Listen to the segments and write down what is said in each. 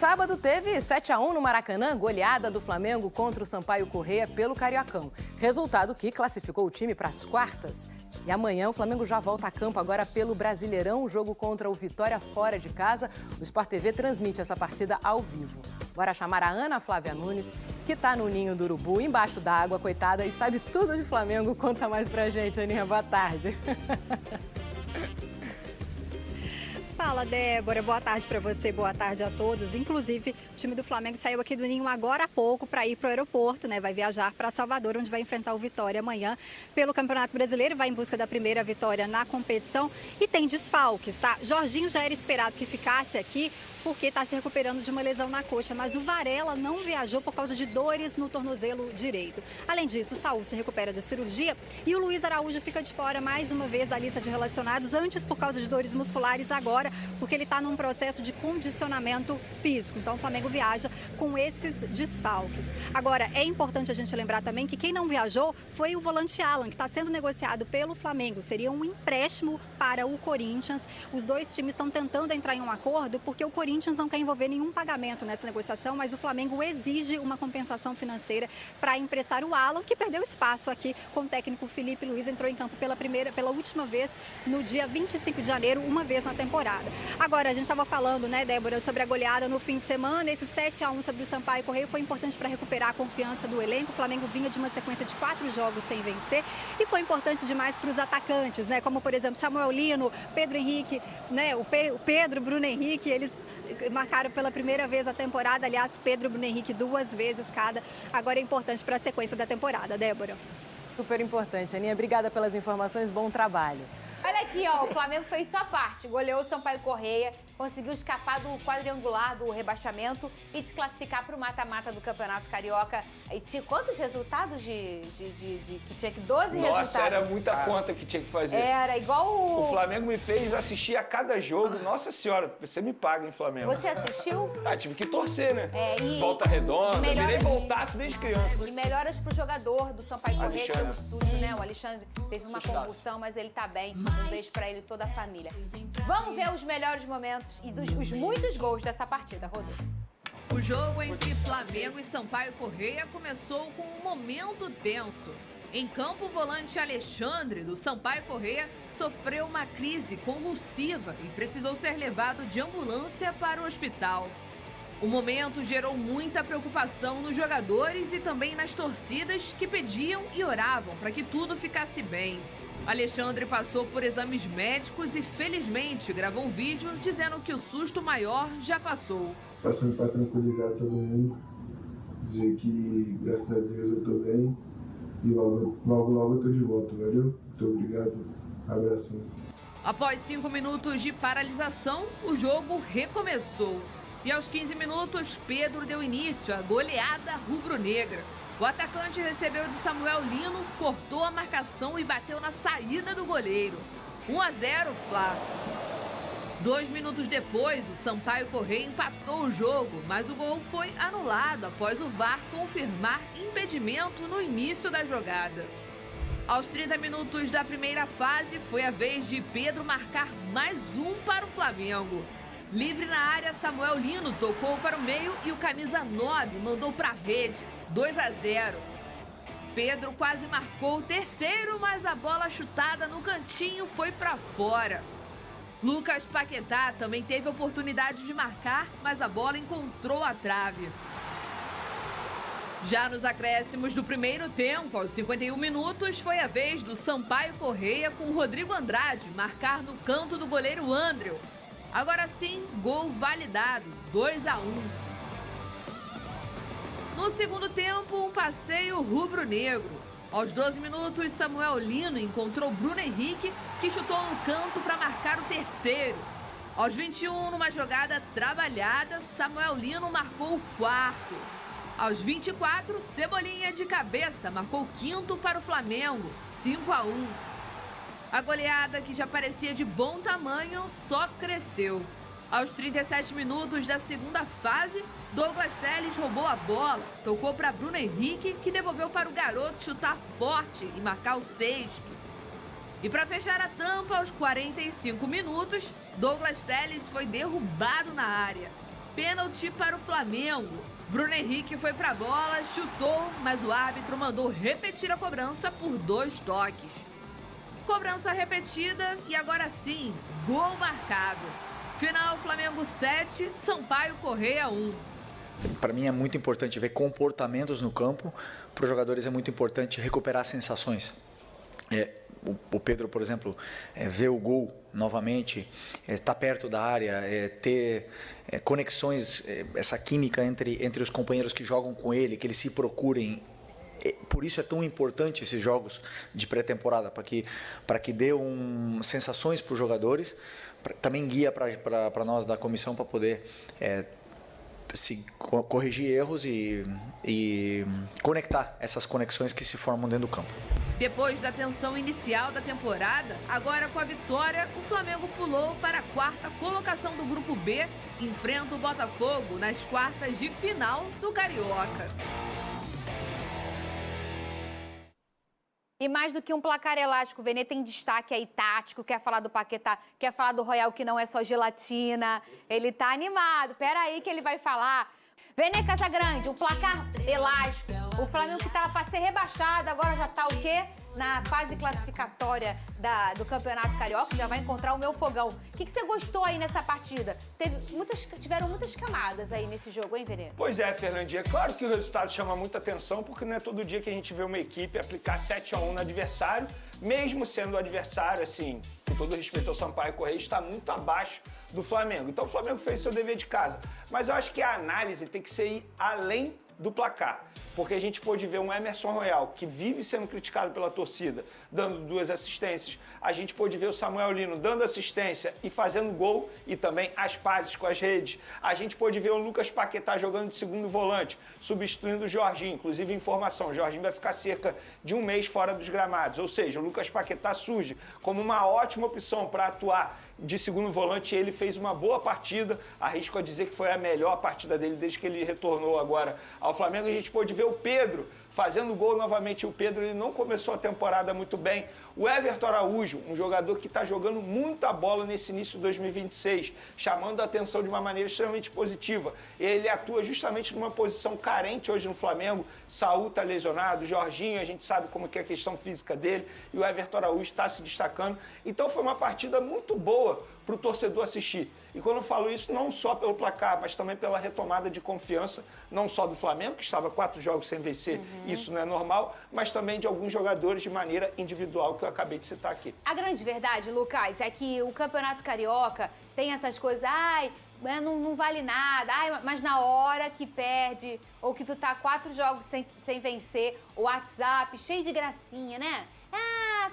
sábado teve 7-1 no Maracanã, goleada do Flamengo contra o Sampaio Corrêa pelo Cariocão. Resultado que classificou o time para as quartas. E amanhã o Flamengo já volta a campo agora pelo Brasileirão, jogo contra o Vitória fora de casa. O Sport TV transmite essa partida ao vivo. Bora chamar a Ana Flávia Nunes, que tá no ninho do urubu, embaixo d'água, coitada, e sabe tudo de Flamengo. Conta mais pra gente, Aninha. Boa tarde. Fala, Débora. Boa tarde para você, boa tarde a todos. Inclusive, o time do Flamengo saiu aqui do ninho agora há pouco para ir para o aeroporto, né? Vai viajar para Salvador, onde vai enfrentar o Vitória amanhã pelo Campeonato Brasileiro. Vai em busca da primeira vitória na competição e tem desfalques, tá? Jorginho já era esperado que ficasse aqui porque está se recuperando de uma lesão na coxa, mas o Varela não viajou por causa de dores no tornozelo direito. Além disso, o Saúl se recupera da cirurgia e o Luiz Araújo fica de fora mais uma vez da lista de relacionados, antes por causa de dores musculares, agora porque ele está num processo de condicionamento físico. Então o Flamengo viaja com esses desfalques. Agora, é importante a gente lembrar também que quem não viajou foi o volante Alan, que está sendo negociado pelo Flamengo. Seria um empréstimo para o Corinthians. Os dois times estão tentando entrar em um acordo porque o Corinthians não quer envolver nenhum pagamento nessa negociação, mas o Flamengo exige uma compensação financeira para emprestar o Alan, que perdeu espaço aqui com o técnico Felipe Luiz, entrou em campo pela última vez no dia 25 de janeiro, uma vez na temporada. Agora, a gente estava falando, né, Débora, sobre a goleada no fim de semana. Esse 7-1 sobre o Sampaio Corrêa foi importante para recuperar a confiança do elenco. O Flamengo vinha de uma sequência de 4 jogos sem vencer e foi importante demais para os atacantes, né, como, por exemplo, Samuel Lino, Pedro Henrique, né, o Pedro, Bruno Henrique, eles marcaram pela primeira vez a temporada. Aliás, Pedro e Bruno Henrique 2 vezes cada. Agora é importante para a sequência da temporada, Débora. Super importante, Aninha. Obrigada pelas informações, bom trabalho. Olha aqui, ó, o Flamengo fez sua parte, goleou o Sampaio Corrêa, conseguiu escapar do quadrangular do rebaixamento e se classificar para o mata-mata do Campeonato Carioca. E tinha quantos resultados que tinha que 12 resultados? Nossa, era muita conta que tinha que fazer. Era igual O Flamengo me fez assistir a cada jogo. Nossa senhora, você me paga, hein, Flamengo? Você assistiu? Tive que torcer, né? E Volta redonda, virei melhoras... voltaço desde criança. E melhoras pro jogador do Sampaio Corrêa, que é um susto, né? O Alexandre teve uma Sustaço. convulsão, mas ele tá bem. Um beijo pra ele e toda a família. Vamos ver os melhores momentos e os muitos gols dessa partida, Rodolfo. O jogo entre Flamengo e Sampaio Corrêa começou com um momento tenso. Em campo, o volante Alexandre, do Sampaio Corrêa, sofreu uma crise convulsiva e precisou ser levado de ambulância para o hospital. O momento gerou muita preocupação nos jogadores e também nas torcidas que pediam e oravam para que tudo ficasse bem. Alexandre passou por exames médicos e, felizmente, gravou um vídeo dizendo que o susto maior já passou. Passando para tranquilizar todo mundo, dizer que, graças a Deus, eu tô bem e logo eu tô de volta, valeu? Muito obrigado, abração. Após 5 minutos de paralisação, o jogo recomeçou. E aos 15 minutos, Pedro deu início à goleada rubro-negra. O atacante recebeu de Samuel Lino, cortou a marcação e bateu na saída do goleiro. 1-0, Flá. 2 minutos depois, o Sampaio Corrêa empatou o jogo, mas o gol foi anulado após o VAR confirmar impedimento no início da jogada. Aos 30 minutos da primeira fase, foi a vez de Pedro marcar mais um para o Flamengo. Livre na área, Samuel Lino tocou para o meio e o camisa 9 mandou para a rede. 2-0. Pedro quase marcou o terceiro, mas a bola chutada no cantinho foi para fora. Lucas Paquetá também teve oportunidade de marcar, mas a bola encontrou a trave. Já nos acréscimos do primeiro tempo, aos 51 minutos, foi a vez do Sampaio Corrêa com o Rodrigo Andrade marcar no canto do goleiro Andreu. Agora sim, gol validado, 2-1. No segundo tempo, um passeio rubro-negro. Aos 12 minutos, Samuel Lino encontrou Bruno Henrique, que chutou no canto para marcar o terceiro. Aos 21, numa jogada trabalhada, Samuel Lino marcou o quarto. Aos 24, Cebolinha de cabeça marcou o quinto para o Flamengo, 5-1. A goleada, que já parecia de bom tamanho, só cresceu. Aos 37 minutos da segunda fase, Douglas Telles roubou a bola, tocou para Bruno Henrique, que devolveu para o garoto chutar forte e marcar o sexto. E para fechar a tampa, aos 45 minutos, Douglas Telles foi derrubado na área. pênalti para o Flamengo. Bruno Henrique foi para a bola, chutou, mas o árbitro mandou repetir a cobrança por 2 toques. Cobrança repetida e agora sim, gol marcado. Final, Flamengo 7, Sampaio Corrêa 1. Para mim é muito importante ver comportamentos no campo. Para os jogadores é muito importante recuperar sensações. O Pedro, por exemplo, ver o gol novamente, estar perto da área, ter conexões, essa química entre os companheiros que jogam com ele, que eles se procurem. Por isso é tão importante esses jogos de pré-temporada, para que dê sensações para os jogadores, também guia para nós da comissão para poder corrigir erros e conectar essas conexões que se formam dentro do campo. Depois da tensão inicial da temporada, agora com a vitória, o Flamengo pulou para a 4ª colocação do Grupo B, enfrenta o Botafogo nas quartas de final do Carioca. E mais do que um placar elástico, o Vene tem destaque aí tático, quer falar do Paquetá, quer falar do Royal, que não é só gelatina. Ele tá animado, peraí que ele vai falar. Vene Casagrande, um placar elástico. O Flamengo que estava para ser rebaixado, agora já está o quê? Na fase classificatória do Campeonato Carioca, já vai encontrar o meu fogão. O que você gostou aí nessa partida? Tiveram muitas camadas aí nesse jogo, hein, Vene? Pois é, Fernandinha. É claro que o resultado chama muita atenção, porque não é todo dia que a gente vê uma equipe aplicar 7-1 no adversário, mesmo sendo o adversário, assim, com todo respeito ao Sampaio Corrêa, está muito abaixo do Flamengo. Então o Flamengo fez seu dever de casa. Mas eu acho que a análise tem que ser ir além do placar. Porque a gente pôde ver um Emerson Royal, que vive sendo criticado pela torcida, dando 2 assistências. A gente pôde ver o Samuel Lino dando assistência e fazendo gol e também as pazes com as redes. A gente pôde ver o Lucas Paquetá jogando de segundo volante, substituindo o Jorginho. Inclusive, informação, o Jorginho vai ficar cerca de 1 mês fora dos gramados. Ou seja, o Lucas Paquetá surge como uma ótima opção para atuar de segundo volante. Ele fez uma boa partida, arrisco a dizer que foi a melhor partida dele desde que ele retornou agora ao Flamengo. A gente pôde ver o Pedro fazendo gol novamente. O Pedro ele não começou a temporada muito bem. O Everton Araújo, um jogador que está jogando muita bola nesse início de 2026, chamando a atenção de uma maneira extremamente positiva. Ele atua justamente numa posição carente hoje no Flamengo. Saúl está lesionado, Jorginho, a gente sabe como que é a questão física dele, e o Everton Araújo está se destacando. Então foi uma partida muito boa para o torcedor assistir. E quando eu falo isso, não só pelo placar, mas também pela retomada de confiança, não só do Flamengo, que estava 4 jogos sem vencer, isso não é normal, mas também de alguns jogadores de maneira individual, que eu acabei de citar aqui. A grande verdade, Lucas, é que o Campeonato Carioca tem essas coisas, não vale nada, mas na hora que perde, ou que tu tá 4 jogos sem vencer, o WhatsApp cheio de gracinha, né?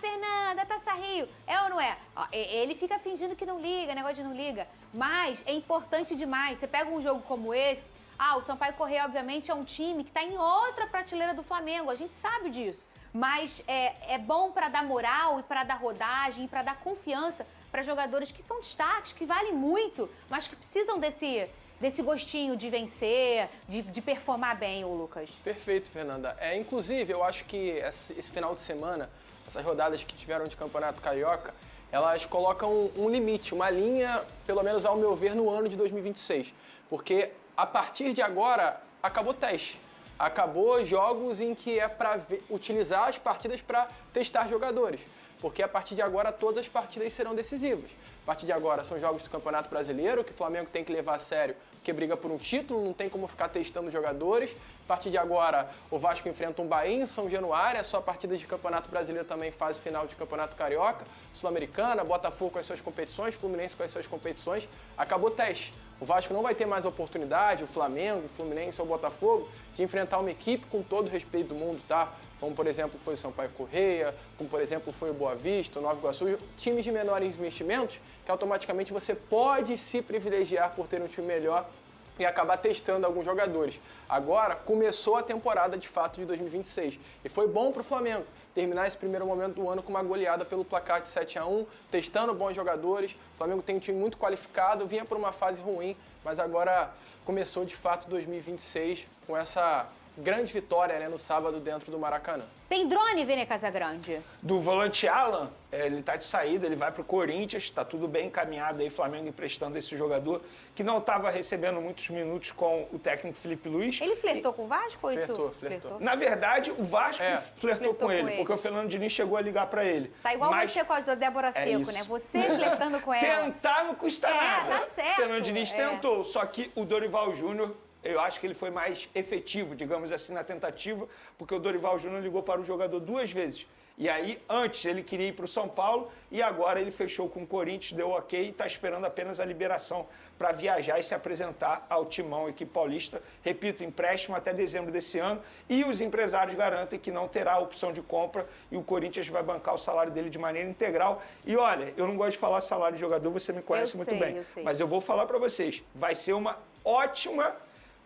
Fernanda, Taça Rio, é ou não é? Ele fica fingindo que não liga, negócio de não liga. Mas é importante demais. Você pega um jogo como esse, o Sampaio Corrêa, obviamente, é um time que está em outra prateleira do Flamengo, a gente sabe disso. Mas é bom para dar moral e para dar rodagem e para dar confiança para jogadores que são destaques, que valem muito, mas que precisam desse gostinho de vencer, de performar bem, o Lucas. Perfeito, Fernanda. Inclusive, eu acho que esse final de semana, essas rodadas que tiveram de Campeonato Carioca, elas colocam um limite, uma linha, pelo menos ao meu ver, no ano de 2026. Porque a partir de agora, acabou o teste. Acabou jogos em que é para utilizar as partidas para testar jogadores. Porque a partir de agora todas as partidas serão decisivas. A partir de agora são jogos do Campeonato Brasileiro, que o Flamengo tem que levar a sério, porque briga por um título, não tem como ficar testando jogadores. A partir de agora o Vasco enfrenta um Bahia em São Januário, é só partidas de Campeonato Brasileiro também, fase final de Campeonato Carioca, Sul-Americana, Botafogo com as suas competições, Fluminense com as suas competições. Acabou o teste. O Vasco não vai ter mais oportunidade, o Flamengo, o Fluminense ou o Botafogo, de enfrentar uma equipe com todo o respeito do mundo, tá? Como, por exemplo, foi o Sampaio Corrêa, como, por exemplo, foi o Boa Vista, o Nova Iguaçu, times de menores investimentos, que automaticamente você pode se privilegiar por ter um time melhor e acabar testando alguns jogadores. Agora, começou a temporada, de fato, de 2026. E foi bom para o Flamengo terminar esse primeiro momento do ano com uma goleada pelo placar de 7-1, testando bons jogadores. O Flamengo tem um time muito qualificado, vinha por uma fase ruim, mas agora começou, de fato, 2026 com essa grande vitória, né, no sábado dentro do Maracanã. Tem drone, Vene Casagrande? Do volante Alan, ele está de saída, ele vai para o Corinthians, está tudo bem encaminhado aí, Flamengo emprestando esse jogador, que não estava recebendo muitos minutos com o técnico Felipe Luiz. Ele flertou com o Vasco ou isso? Flertou. Na verdade, o Vasco flertou com ele, porque o Fernando Diniz chegou a ligar para ele. Tá igual você com a Débora Seco, né? Você flertando com ela. Tentar não custa nada. Tá certo. O Fernando Diniz tentou, só que o Dorival Júnior, eu acho que ele foi mais efetivo, digamos assim, na tentativa, porque o Dorival Júnior ligou para o jogador 2 vezes. E aí, antes ele queria ir para o São Paulo e agora ele fechou com o Corinthians, deu ok e está esperando apenas a liberação para viajar e se apresentar ao Timão, equipe paulista. Repito, empréstimo até dezembro desse ano e os empresários garantem que não terá a opção de compra e o Corinthians vai bancar o salário dele de maneira integral. E olha, eu não gosto de falar salário de jogador, você me conhece muito bem, mas eu vou falar para vocês, vai ser uma ótima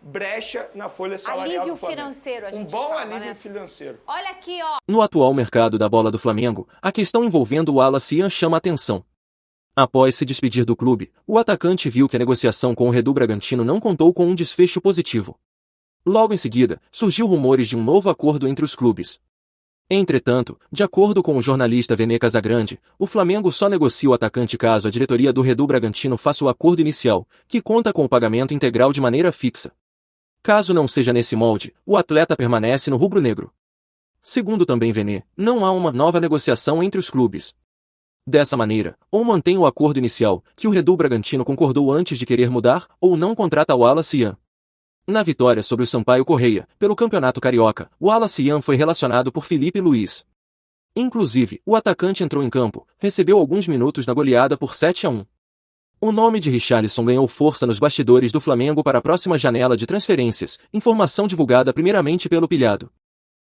brecha na folha salarial do Flamengo. Alívio financeiro, a gente bom fala, alívio né? financeiro. Olha aqui, ó. No atual mercado da bola do Flamengo, a questão envolvendo o Wallace Ian chama a atenção. Após se despedir do clube, o atacante viu que a negociação com o Red Bull Bragantino não contou com um desfecho positivo. Logo em seguida, surgiu rumores de um novo acordo entre os clubes. Entretanto, de acordo com o jornalista Vene Casagrande, o Flamengo só negocia o atacante caso a diretoria do Red Bull Bragantino faça o acordo inicial, que conta com o pagamento integral de maneira fixa. Caso não seja nesse molde, o atleta permanece no rubro-negro. Segundo também Vene, não há uma nova negociação entre os clubes. Dessa maneira, ou mantém o acordo inicial, que o Red Bull Bragantino concordou antes de querer mudar, ou não contrata o Wallace Ian. Na vitória sobre o Sampaio Correia, pelo Campeonato Carioca, o Wallace Ian foi relacionado por Felipe Luiz. Inclusive, o atacante entrou em campo, recebeu alguns minutos na goleada por 7-1. O nome de Richarlison ganhou força nos bastidores do Flamengo para a próxima janela de transferências, informação divulgada primeiramente pelo Pilhado.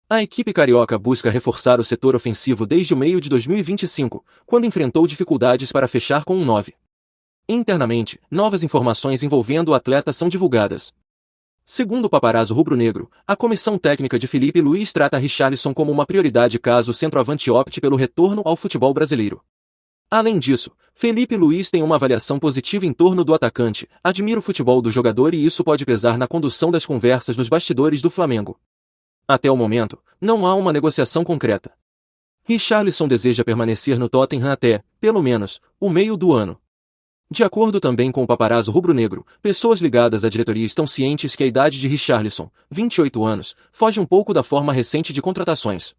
A equipe carioca busca reforçar o setor ofensivo desde o meio de 2025, quando enfrentou dificuldades para fechar com um 9. Internamente, novas informações envolvendo o atleta são divulgadas. Segundo o paparazzo rubro-negro, a comissão técnica de Felipe Luiz trata Richarlison como uma prioridade caso o centroavante opte pelo retorno ao futebol brasileiro. Além disso, Felipe Luiz tem uma avaliação positiva em torno do atacante, admira o futebol do jogador e isso pode pesar na condução das conversas nos bastidores do Flamengo. Até o momento, não há uma negociação concreta. Richarlison deseja permanecer no Tottenham até, pelo menos, o meio do ano. De acordo também com o paparazzo rubro-negro, pessoas ligadas à diretoria estão cientes que a idade de Richarlison, 28 anos, foge um pouco da forma recente de contratações.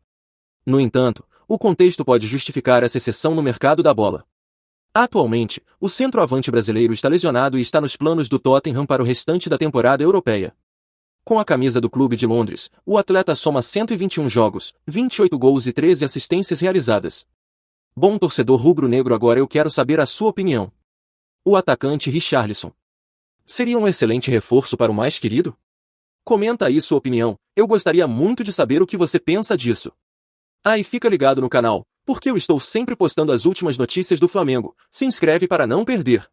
No entanto, o contexto pode justificar essa exceção no mercado da bola. Atualmente, o centroavante brasileiro está lesionado e está nos planos do Tottenham para o restante da temporada europeia. Com a camisa do clube de Londres, o atleta soma 121 jogos, 28 gols e 13 assistências realizadas. Bom torcedor rubro-negro, agora eu quero saber a sua opinião. O atacante Richarlison seria um excelente reforço para o mais querido? Comenta aí sua opinião, eu gostaria muito de saber o que você pensa disso. Ah, e fica ligado no canal, porque eu estou sempre postando as últimas notícias do Flamengo. Se inscreve para não perder.